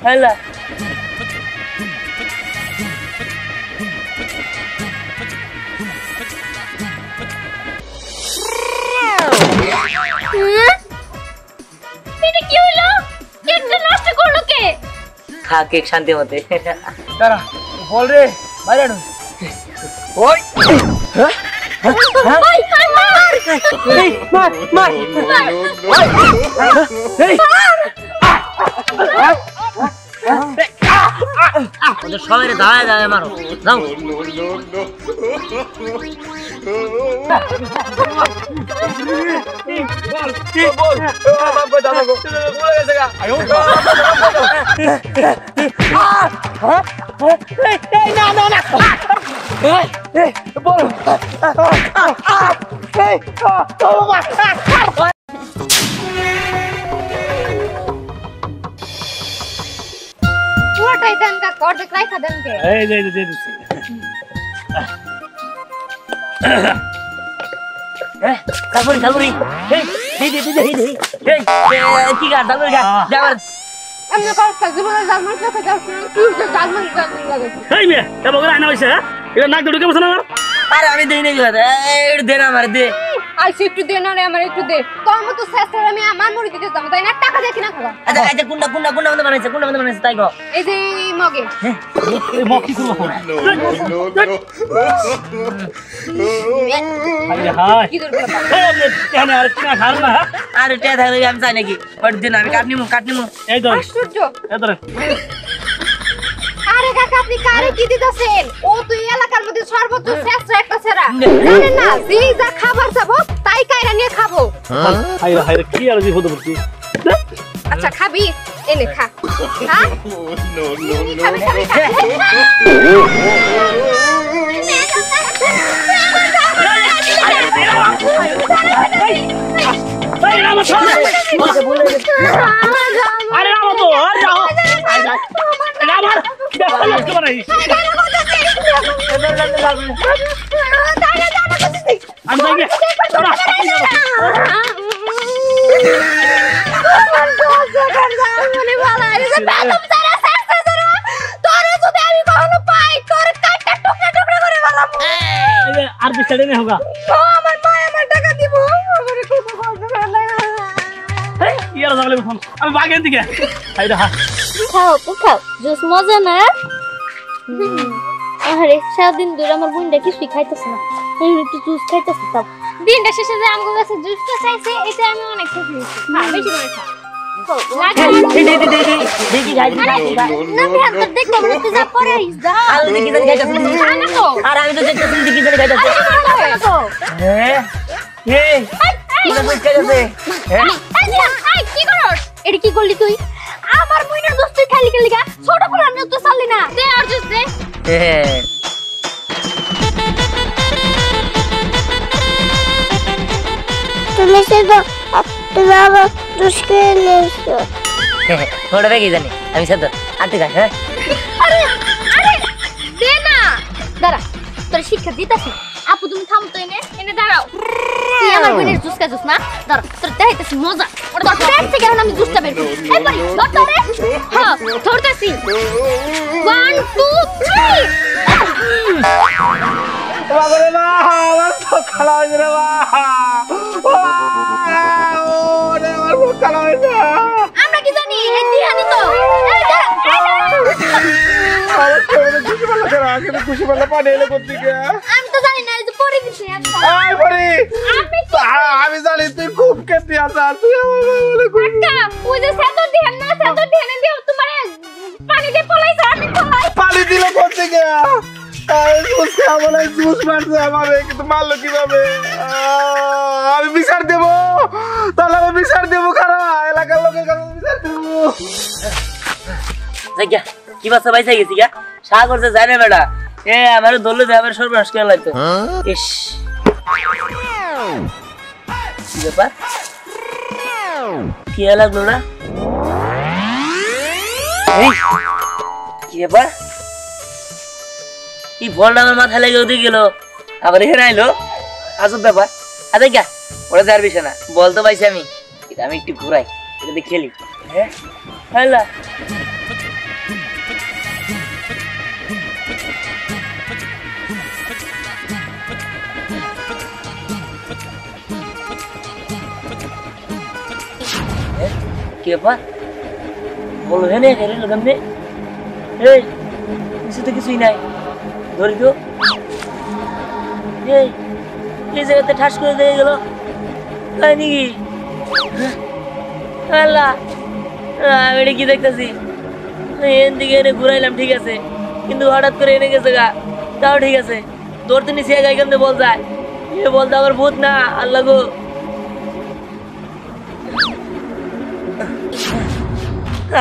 Hello এটা কি হলো? কেকটা নষ্ট করলো কে? খা কেক শান্তি মতে দাঁড়া বল রে বাইরে আনো ওই হ্যাঁ মার মার সবাই দাঁড়ায় দাঁড়ায় মারো যাও ওটাই দেন কা কর দেখ রাইখা দেন কে এই যে যে দিছি তারপরে তারপরে এই কি গাছ তারপরে যাবার আমরা কাজ জীবনে জানমার কথা যাও না তুই তো জানমার লাগে এই মেয়ে এ বগরা আনা হইছে এটা নাক ঢুকে বসে না আমার আরে আমি দেই নাই কথা এই দে না আমার দে আইসি একটু দে না রে আমার একটু দে তোর মতো শেষরা আমি আমার মুড়ি দিতে যাব তাই না টাকা দেখি না খাবা আচ্ছা আচ্ছা কুন্ডা মধ্যে বানাইছে তাই গো এই যে মগে এই মগ কি করব আরে হাই কি দরকার এই কেন আর কিনা খাল না আরে তে থাকলে আমি চাই নাকি ওর দিন আমি কাটনিমু এই ধর আশ্চর্য এই ধর আরে কাকা আপনি কারে কি দিতেছেন ও তো এই এলাকার মধ্যে সর্বোচ্চ শেষরা একটা ছেড়া জানেন না যে যা খাবার চাবো তাই কাইরা নিয়ে খাবো হাই হাই কি আর বিপদ পড়ছি আচ্ছা খাবি এনে খা হ্যাঁ নো খাবি আরে আমা তো আর যাও আমার কি বানাই আমি যাই তোরা মনে ভালো আরে বেদম তারা সাসা ধরো তোরে যদি আমি কখনো পাই তোর কাটা টুকরা টুকরা করে ফেলাবো এই আর বিছাড়ে না হোগা ও আমার মা আমার টাকা দিব আমারে খুব কষ্ট লাগে এই ইয়ার জাগলে ফোন আমি বাগেন দিকে আইরা হা খাও জুস মজা না আরে সারাদিন ধরে আমার বোনটা কিছু খাইতেছ না এই একটু জুস খাইতেছ তাও দিনটা শেষে যে আমগো কাছে জুসটা চাইছে এটা আমি অনেক খুশি হইছি হ্যাঁ বেশি করে খা দেখি গাইছি না বিহার তো দেখো মনে তুই যা পরে আইস যা আর দেখি জানি গাইতাছ আনা তো আর আমি তো দেখতেছি দেখি জানি গাইতাছ এই এটা কই কাজে কি করছ এডি কি করলি তুই আমার বইনের দোস্ত খালি খালি গা ছোট করে আমি তো চাললি না দে আর জুস দে তুমি সেটা বাবা দুষ্কে নেছো থোড়া বেগে জানি আমি সাথে আনতে যাই হ্যাঁ আরে দে না দাঁড়া তোর শিক্ষা দিতাছি আপু তুমি থাম তো এনে দাঁড়াও তুই আমার বোনের জুস খাইছিস না দাঁড়া তোর দেখাইতেছি মজা ওটা তোর পেট থেকে আমি জুসটা বের করব এই বলি ধর রে হ্যাঁ ধরতেছি 1 2 3 বাবা রে বাবা আমার তো খালা হইছে রে বাবা ওরে আমার তো খালা হইছে আমরা কি জানি এই দিহানি তো এই খুশি বললে পানি এলে কোথেকে আমি তো জানি না এই যে পরে দিছি আয় পরি আমি জানি তুই খুব কেটে আছা তুই আমার বলে কাকা ওই যে সেতর দিহান না সেতর দিহানে দিও তোমারে পানি দিয়ে পলাইছে আমি পলাই পানি দিলে কোথেকে জুস খাবলে জুস মারছে আমারে কিন্তু মারলো কিভাবে আমি বিচার দেব তাহলে আমি বিচার দেব কারা এলাকার লোকের কাছে বিচার দেব জায়গা কি বাসা বাইসা গেছি গা সাগর যে জানে বেটা এ আমারে দললে দে আমার সর্বনাশ করে লাগতো ইস কি ব্যাপার কি লাগলো না এই কি ব্যাপার কি বলটা আমার মাথায় লেগে ওদিকে গেল আবার এখানে আইলো আজব ব্যাপার আচ্ছা গা ওরা যার বিষয় না বল তো পাইছি আমি এটা আমি একটু ঘুরাই এটা দিয়ে খেলি হ্যাঁ হ্যাঁ ব্যাপার বলো হ্যাঁ নে হেরে কেমনে এই কিছু তো কিছুই নাই ধরি তো এই এই জায়গাতে ঠাস করে দিয়ে গেল তাই নাকি আল্লাহ আমি কি দেখতেছি এন দিকে এনে ঘুরাইলাম ঠিক আছে কিন্তু হঠাৎ করে এনে গেছে গা তাও ঠিক আছে তোর তো নিচে গাই কেমনে বল যায় এ বলতে আবার ভূত না আল্লাহ গো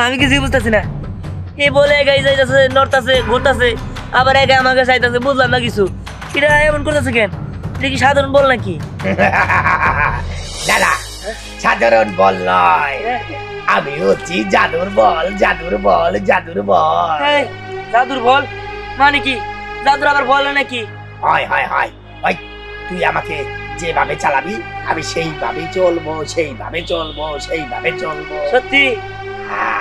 আমি কিছুই বুঝতেছি না এই বলে একাই যাইতেছে নড়তাছে ঘুরতাছে আবার একা আমাকে চাইতেছে বুঝলাম না কিছু এটা এমন করতেছে কেন এটা কি সাধারণ বল নাকি দাদা সাধারণ বল নয় আমি হচ্ছি জাদুর বল জাদুর বল জাদুর বল এই, জাদুর বল মানে কি জাদুর আবার বলে নাকি হয় হয় হয় ওই তুই আমাকে যেভাবে চালাবি আমি সেইভাবে চলবো সেইভাবে চলবো সেইভাবে চলবো সত্যি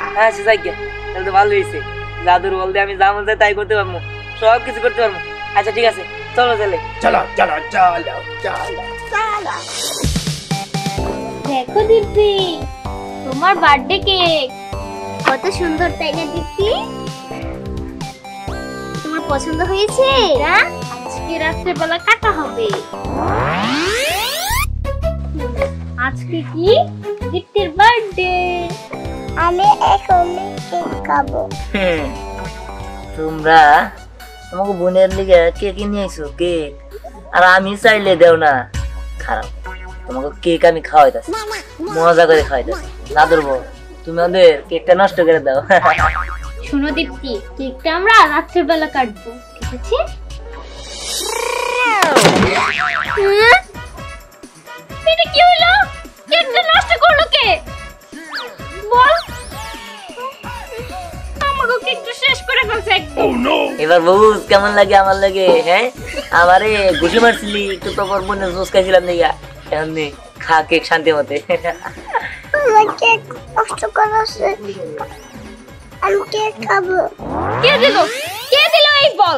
হ্যাঁ সে যাই তাহলে তো ভালো হয়েছে জাদুর বল দিয়ে আমি যা মন চাই তাই করতে পারবো সব কিছু করতে পারবো আচ্ছা ঠিক আছে চলো তাহলে চলো চলো চলো চলো চলো দেখো দীপ্তি তোমার বার্থডে কেক কত সুন্দর তাই না দীপ্তি তোমার পছন্দ হয়েছে আজকে রাত্রে বেলা কাটা হবে আজকে কি দীপ্তির বার্থডে আমি এখন কেক খাবো। তোমরা তোমাকে বোনের লিগে কেক নিয়ে আইছো কেক আর আমি চাইলে দেও না খারাপ তোমাকে কেক আমি খাওয়াইতেছি মজা করে খাওয়াইতেছি দাদুর বউ তুমি ওদের কেকটা নষ্ট করে দাও শোনো দীপ্তি কেকটা আমরা রাত্রের বেলা কাটবো ঠিক আছে এটা কি হলো কেকটা নষ্ট করলো কে বল আমাকে কেকটা শেষ করে ফেলছে একদম এবার বউ কেমন লাগে আমার লাগে হ্যাঁ আমারে ঘুষি মারছিলি একটু তো পর মনে জোস খাইছিলাম না এমনি খা কেক শান্তি মতে আমার কেক নষ্ট করেছে আমি কেক খাবো। কে দিল এই বল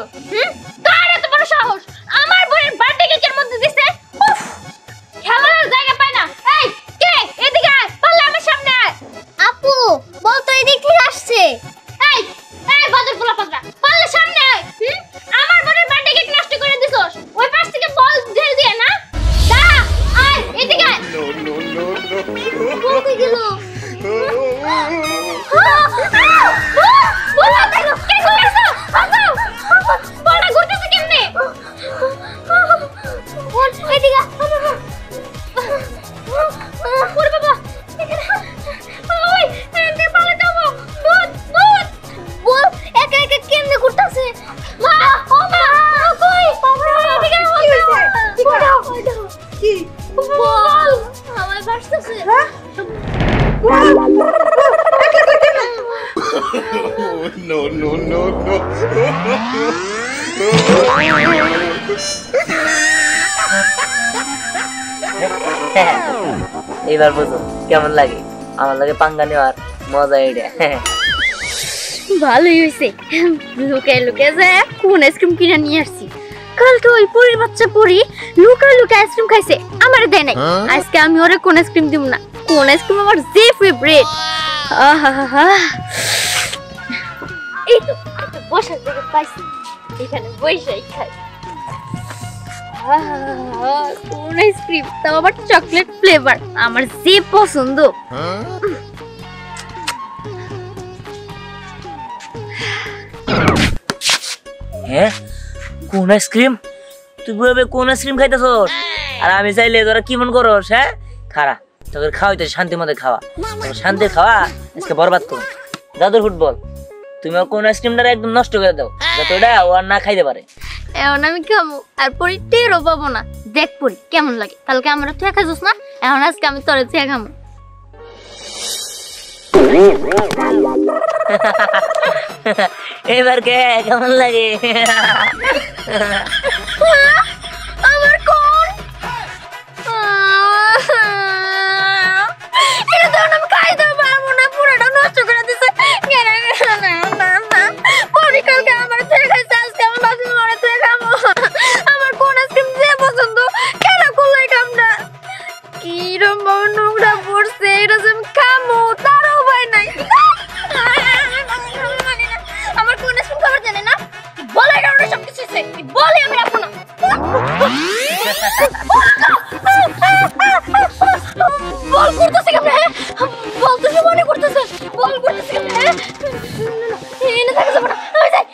কার এত বড় সাহস আমার বোনের বার্থডে কেকের মধ্যে দিছে উফ খেলার জায়গা পায় না এই কে এদিকে আয় পারলে আমার সামনে আয় আপু বল তো এদিকে আসছে এই এই বাদর পোলা পাগলা পারলে সামনে আয় আমার বোনের বার্থডে কেক নষ্ট করে দিছস ওই পাশ থেকে বল ঢেল দিয়ে না দা আয় এদিকে আয় বল কই গেল No, no, no, no. এবার বুঝো কেমন লাগে আমার লাগে পাঙ্গা নেওয়ার মজা এটা ভালোই হয়েছে লুকায় লুকায় যায় কোন আইসক্রিম কিনে নিয়ে আসছি কালকে ওই পরীর বাচ্চা পরী লুকায় লুকায় আইসক্রিম খাইছে আমারে দেয় নাই আজকে আমি ওরে কোন আইসক্রিম দিব না কোন আইসক্রিম আমার যে ফেভারিট এই তো বসার জায়গা পাইছি এখানে বসেই খাই কোন আইসক্রিম তাও আবার চকলেট ফ্লেভার আমার যে পছন্দ হ্যাঁ কোন আইসক্রিম তুই বলবে কোন আইসক্রিম খাইতেছ আর আমি চাইলে তোরা কি মন করস হ্যাঁ খারা তোকে খাওয়াইতে শান্তি মতো খাওয়া শান্তি খাওয়া আজকে বরবাদ করো দাদুর ফুটবল তুমি কোন আইসক্রিমটা একদম নষ্ট করে দাও যাতে ওটা ও আর না খাইতে পারে এখন আমি খাবো আর পরি টেরও পাবো না দেখ পরি কেমন লাগে কালকে আমরা তুই খাইছিস না এখন আজকে আমি তোরে তুই খাবো এবার কে কেমন লাগে আমার কোন এটা তো আমি খাইতে পারবো না পুরোটা নষ্ট করে দিছে পরি কালকে আমার তুই খাইছে আজকে আমি বাসি করে তুই খাবো আমার কোন আইসক্রিম যে পছন্দ কেন করলাই কামটা কিরম নোংরা পড়ছে এটা যে আমি খাবো তারও বল করতেছে কেমনে? বল তো মনে করতেছে, বল করতেছে কেমনে? এনে থাকে যাবো না, আমি যাই।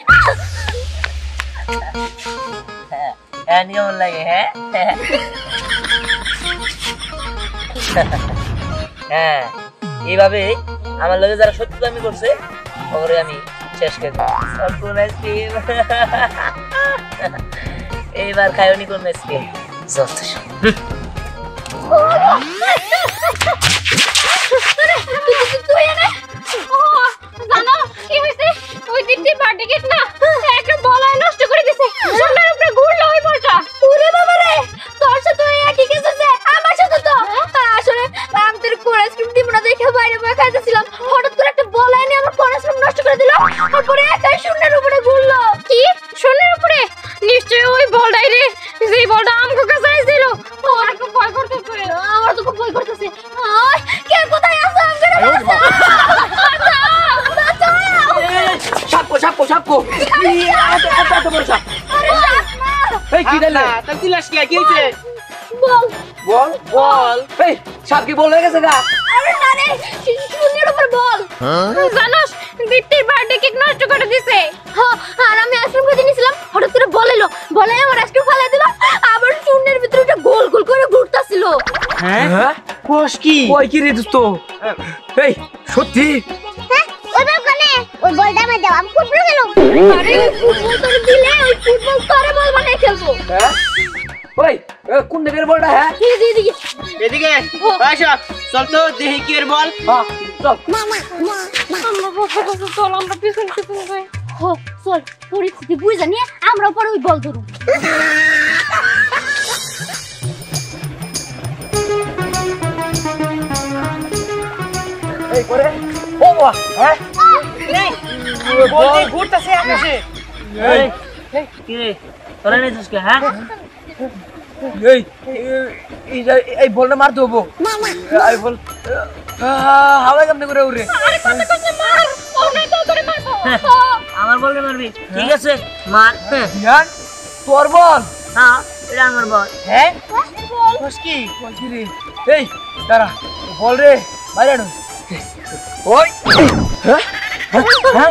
হ্যাঁ কেমন লাগে? হ্যাঁ হ্যাঁ, এইভাবে আমার লগে যারা সত্যি আমি করছে ওরে আমি শেষ করে দেব। কোন আইসক্রিম এইবার খাইনি কোন আইসক্রিম যত তুই এনে জানো কি হয়েছে? ওই দিনটি বার্থডে কেক না একটা বলায় নষ্ট করে দিছে, সোনার উপরে ঘুরলো ওই বলটা। ওরে বাবা রে, তোর সাথে ওই একই কেস আছে আমার সাথে তো। আসলে আমি তোর কোন আইসক্রিম দিব না দেখে বাইরে বসে খাইতেছিলাম, হঠাৎ করে একটা বলায় নিয়ে আমার কোন আইসক্রিম নষ্ট করে দিল, তারপরে একাই সোনার উপরে ঘুরলো। কি সোনার উপরে? নিশ্চয়ই ওই বলটাই রে, যেই বলটা আমাকে কাছে আইছিল। আমার খুব ভয় করতেছে, আমার তো খুব ভয় করতেছে। কে কোথায় আছে? সাপকো সাপকো সাপকো এত বড় সাপ। এই কি দিলে? তা দিলাস কি হইছে? বল বল বল। এই সাপ কি বল হয়ে গেছে গা? আরে না রে, শূন্যের উপর বল। জানোস দীপ্তির বার্থডে কেক নষ্ট করে দিছে। হ্যাঁ, আর আমি আইসক্রিম খেতে নিয়েছিলাম, হঠাৎ করে বলেলো, বলে আমার আইসক্রিম ফালাই দিল, আবার শূন্যের ভিতরে ওটা গোল গোল করে ঘুরতাছিল। হ্যাঁ কোষ কি? কই কি রে দোস্ত? এই সত্যি? হ্যাঁ ওই বল কোনে? ওই বলটা আমায় দাও, আমি ফুটবল খেলবো। আরে ফুটবল তোরে দিলে ওই ফুটবল তোরে বল বানাই খেলবো। হ্যাঁ ওই কোন দিকের বলটা? হ্যাঁ এদিকে এদিকে আচ্ছা চল তো দেখি কি এর বল। হ্যাঁ চল। চল আমরা পিছন পিছন যাই। হো চল, পরিস্থিতি বুঝে নিয়ে আমরা পরে ওই বল ধরব। এই করে ও বাবা। হ্যাঁ বল ঘুরতেছে আকাশে। এই কি রে তোরা নিছিস কে? হ্যাঁ এই এই বলটা মারতে হবো। এই বল হাওয়ায় কেমনে করে উড়ে? আরে কত কত মার, ও নাই তো তোরে মারবো। আমার বললে মারবি? ঠিক আছে মার। ধ্যান তোর বল? হ্যাঁ এটা আমার বল। হ্যাঁ বল কোষ কি? বল কি রে? এই দাঁড়া বল রে বাইরে আনো। ওই হ্যাঁ ওই মার।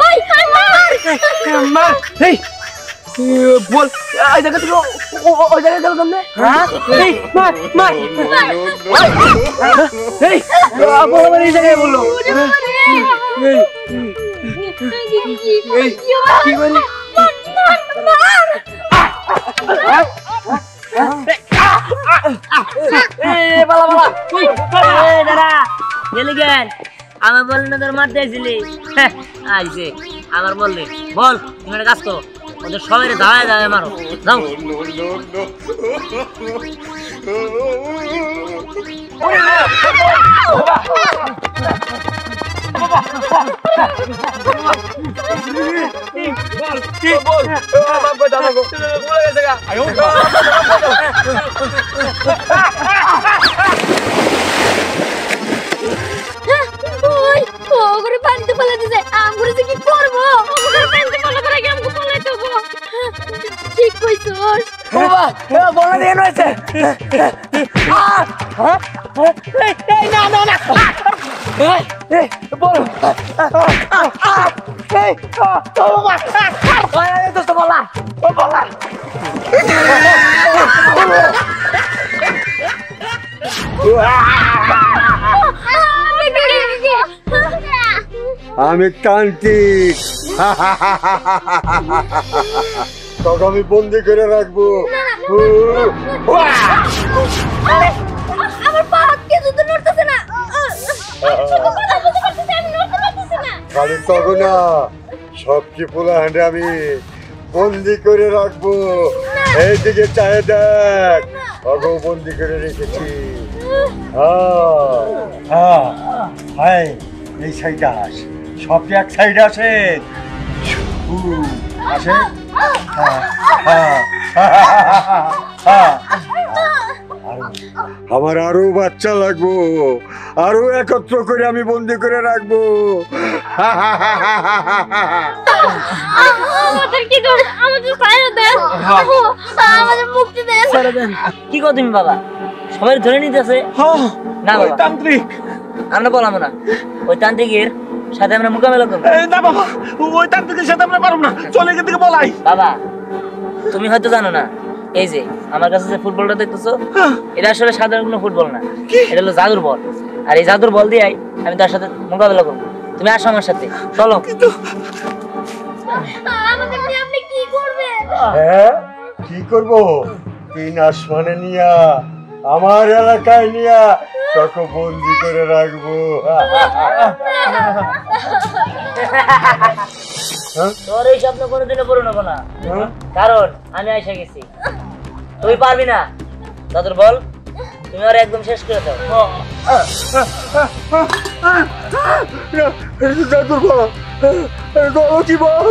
মার। এই বল এই জায়গা থেকে ওই জায়গায় গেল কেমনে? হ্যাঁ এই মার মার। এই বল আমার এই জায়গায় বললো। এই এই কি বলি? বালা বালা দাঁড়া গেলি কেন? আমার বললি না তোর মারতে আসছিলি? আইসে আমার বললি বল তুমি একটা কাজ করো, ওদের সবাই দাঁড়ায় দাঁড়ায় মারো যাও। ওই ওগরে পানিতে ফেলে দিছে, আমগুলো যে কি করবো? ওগরে পানিতে ফেলে করে কি আমগো ফেলাইতে হবো? ঠিক কইছস। বাবা বল না দেন হয়েছে। এই না না না এই বল এই বাবা এই দোস্ত বলা ও বলা। আমি তান্ত্রিক, তোকে আমি বন্দি করে রাখবো। আমার পা কিছু তো নড়তেছে না। কথা বলতে পারতেছি, আমি নড়তে পারতেছি না। খালি তখন না, সবজি পোলা হাঁটে আমি বন্দি করে রাখবো। এইদিকে চায়ে দেখ, তোকেও বন্দি করে রেখেছি। হ্যাঁ এই সাইডে আস, সব এক সাইডে আসে আসে। আর আমার আরো বাচ্চা লাগবো, আরো একত্র করে আমি বন্দি করে রাখবো। আমাদের কি করব? আমাদের ছাড়া দেন, আমাদের মুক্তি দেন। কি কর তুমি বাবা, সবাই ধরে নিতেছে না ওই বাবা, তান্ত্রিক। আমরা বললাম না ওই তান্ত্রিকের সাথে আমরা মোকাবেলা করবো। না বাবা, ওই তান্ত্রিকের সাথে আমরা পারব না, চলে এখান থেকে পলাই। বাবা তুমি হয়তো জানো না, এই যে আমার কাছে যে ফুটবলটা দেখতেছো, এটা আসলে সাধারণ কোনো ফুটবল না, এটা হলো জাদুর বল। আর এই জাদুর বল দিয়ে আমি তার সাথে মোকাবেলা করবো। তুমি আসো আমার সাথে, চলো। আমাদের নিয়ে আপনি কি করবেন? হ্যাঁ, কি করব? 3 আসমানে নিয়া, আমার এলাকায় নিয়া তোকে বন্দি করে রাখবো। তোর এই স্বপ্ন কোনোদিনও পূরণ হবো না, কারণ আমি এসে গেছি। তুই পারবি না, জাদুর বল তুমি আর একদম শেষ করে দাও। জাদুর বল, কি বল?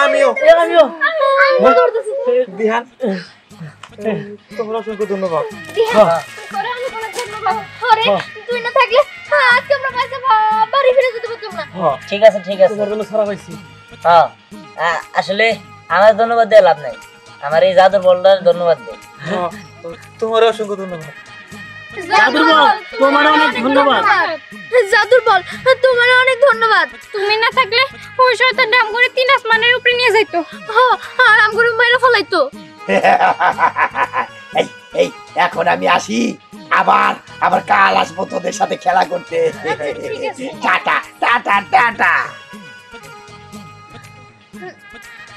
আমিও আমিও দিহান, তোমার অসংখ্য ধন্যবাদ। তোরে অনেক অনেক ধন্যবাদ। আরে তুই না থাকলে আজকে আমরা বাড়ি ফিরে যেতে পারতাম না। ঠিক আছে ঠিক আছে, তোমার জন্য ছাড়া পাইছি। হ্যাঁ আসলে আমার ধন্যবাদ দিয়ে লাভ নাই, আমার এই জাদুর বলটার ধন্যবাদ দে। তোমার অসংখ্য ধন্যবাদ। জাদুর বল, তোমার অনেক ধন্যবাদ। জাদুর বল, তোমার অনেক ধন্যবাদ। তুমি না থাকলে ওই শয়তানটা আমগরে 3 আসমানের উপরে নিয়ে যাইতো। হ্যাঁ, আর আমগরে মাইরা ফলাইতো। এই এই এখন আমি আসি, আবার আবার কাল আসবো তোদের সাথে খেলা করতে। Tata tata tata.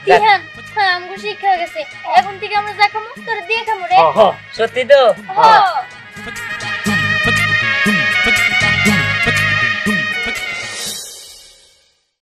দিহান, আমগো শিক্ষা হয়ে গেছে। এখন থেকে আমরা যা খামু তোরে দিয়ে খামু রে। সত্যি তো? হ্যাঁ।